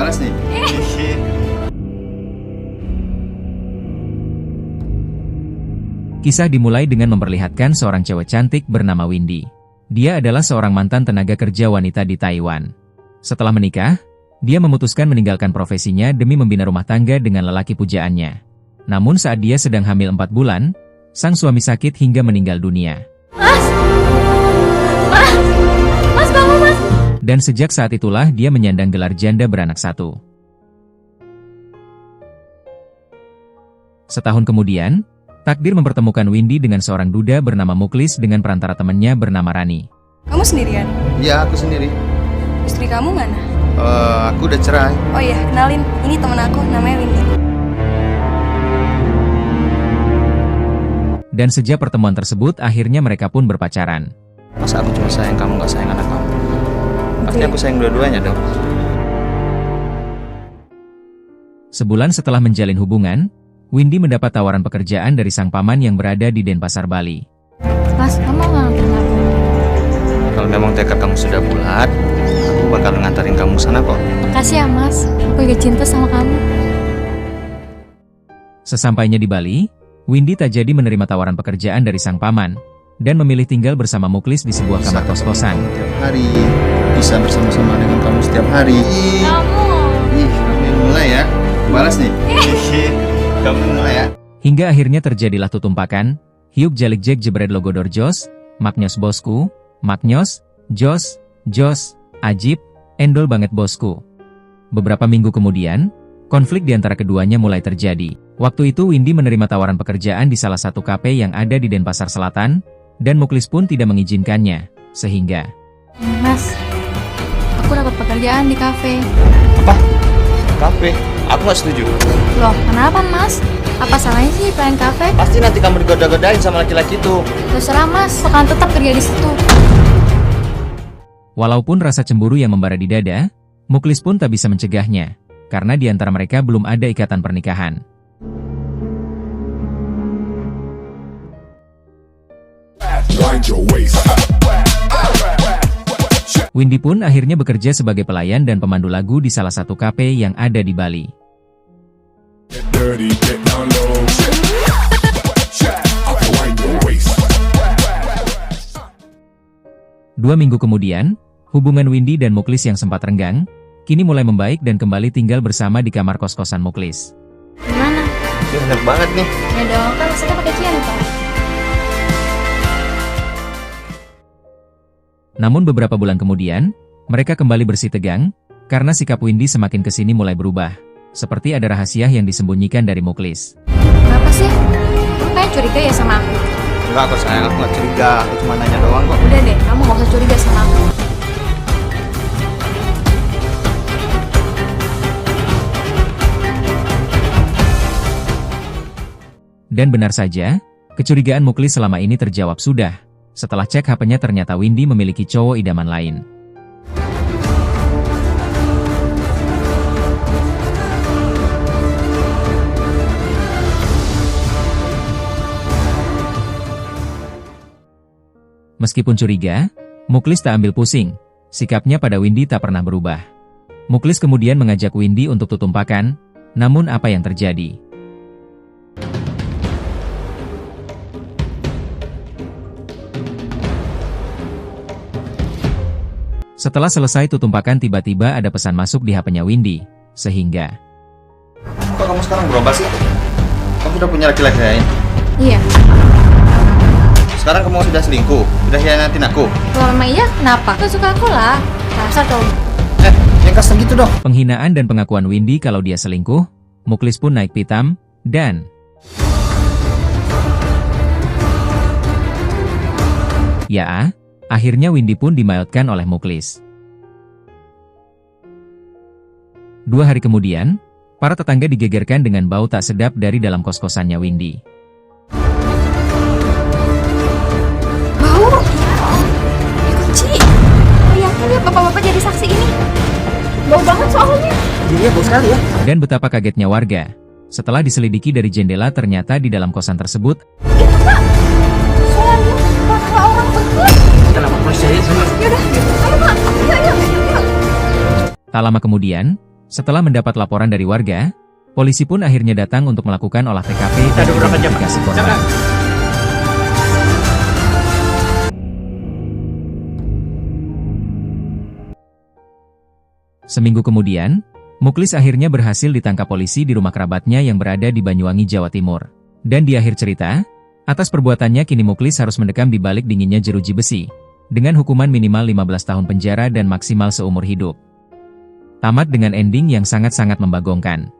balas nih. Kisah dimulai dengan memperlihatkan seorang cewek cantik bernama Windy. Dia adalah seorang mantan tenaga kerja wanita di Taiwan. Setelah menikah, dia memutuskan meninggalkan profesinya demi membina rumah tangga dengan lelaki pujaannya. Namun saat dia sedang hamil 4 bulan, sang suami sakit hingga meninggal dunia. Mas! Mas! Mas, bangun, Mas! Dan sejak saat itulah dia menyandang gelar janda beranak satu. Setahun kemudian, takdir mempertemukan Windy dengan seorang duda bernama Muklis dengan perantara temannya bernama Rani. Kamu sendirian? Iya, aku sendiri. Istri kamu mana? Aku udah cerai. Oh iya, kenalin. Ini temen aku, namanya Windy. Dan sejak pertemuan tersebut, akhirnya mereka pun berpacaran. Masa aku cuma sayang kamu, gak sayang anak kamu? Pasti aku sayang dua-duanya dong. Sebulan setelah menjalin hubungan, Windy mendapat tawaran pekerjaan dari sang paman yang berada di Denpasar, Bali. Mas, kamu mau nganterin aku? Kalau memang tekad kamu sudah bulat, aku bakal nganterin kamu sana kok. Makasih ya, Mas. Aku juga cinta sama kamu. Sesampainya di Bali, Windy tak jadi menerima tawaran pekerjaan dari sang paman, dan memilih tinggal bersama Muklis di sebuah kamar kos-kosan. Setiap hari, bisa bersama-sama dengan kamu setiap hari. Kamu! Kamu yang mulai ya. Balas nih. Kamu yang mulai ya. Hingga akhirnya terjadilah tutumpakan, hiup jalik jek jebret logodor Jos, maknyos bosku, maknyos, Jos, ajib, endol banget bosku. Beberapa minggu kemudian, konflik di antara keduanya mulai terjadi. Waktu itu Windy menerima tawaran pekerjaan di salah satu kafe yang ada di Denpasar Selatan, dan Muklis pun tidak mengizinkannya, sehingga... Mas, aku dapat pekerjaan di kafe. Apa? Kafe? Aku gak setuju. Loh, kenapa, Mas? Apa salahnya sih pelayan kafe? Pasti nanti kamu digoda-godain sama laki-laki itu. Terserah, Mas. Akan tetap kerja di situ. Walaupun rasa cemburu yang membara di dada, Muklis pun tak bisa mencegahnya, karena di antara mereka belum ada ikatan pernikahan. Windy pun akhirnya bekerja sebagai pelayan dan pemandu lagu di salah satu kafe yang ada di Bali. Dua minggu kemudian, hubungan Windy dan Muklis yang sempat renggang, kini mulai membaik dan kembali tinggal bersama di kamar kos-kosan Muklis. Gimana? Ini enak banget nih. Ya dong, kan masaknya pakai cinta. Namun beberapa bulan kemudian, mereka kembali bersih tegang, karena sikap Windy semakin kesini mulai berubah. Seperti ada rahasia yang disembunyikan dari Muklis. Kenapa sih? Kamu kayak curiga ya sama aku? Enggak kok sayang, aku gak curiga. Aku cuma nanya doang kok. Udah deh, kamu gak usah curiga sama aku. Dan benar saja, kecurigaan Muklis selama ini terjawab sudah. Setelah cek HP-nya ternyata Windy memiliki cowok idaman lain. Meskipun curiga, Muklis tak ambil pusing. Sikapnya pada Windy tak pernah berubah. Muklis kemudian mengajak Windy untuk tutumpakan, namun apa yang terjadi? Setelah selesai tutumpakan tiba-tiba ada pesan masuk di HP-nya Windy, sehingga... Kok kamu sekarang berubah sih? Kamu sudah punya laki-laki lain? Iya. Sekarang kamu sudah selingkuh? Sudah hianatin aku? Kalau memang iya, kenapa? Kau suka aku lah. Rasa dong. Yang kasar gitu dong. Penghinaan dan pengakuan Windy kalau dia selingkuh, Muklis pun naik pitam, dan... Ya, akhirnya Windy pun dimayatkan oleh Muklis. 2 hari kemudian, para tetangga digegerkan dengan bau tak sedap dari dalam kos-kosannya Windy. Bau? Dikunci. Ya ampun ya, bapak-bapak jadi saksi ini. Bau banget soalnya. Iya, bau sekali ya. Dan betapa kagetnya warga. Setelah diselidiki dari jendela ternyata di dalam kosan tersebut, Itu pak, soalnya bakal orang berkelas. Kita lapor polisi aja sama. Yaudah, ayo pak, yuk. tak lama kemudian, Setelah mendapat laporan dari warga, polisi pun akhirnya datang untuk melakukan olah TKP dan identifikasi korban. Seminggu kemudian, Muklis akhirnya berhasil ditangkap polisi di rumah kerabatnya yang berada di Banyuwangi, Jawa Timur. Dan di akhir cerita, atas perbuatannya kini Muklis harus mendekam di balik dinginnya jeruji besi, dengan hukuman minimal 15 tahun penjara dan maksimal seumur hidup. Tamat dengan ending yang sangat-sangat membagongkan.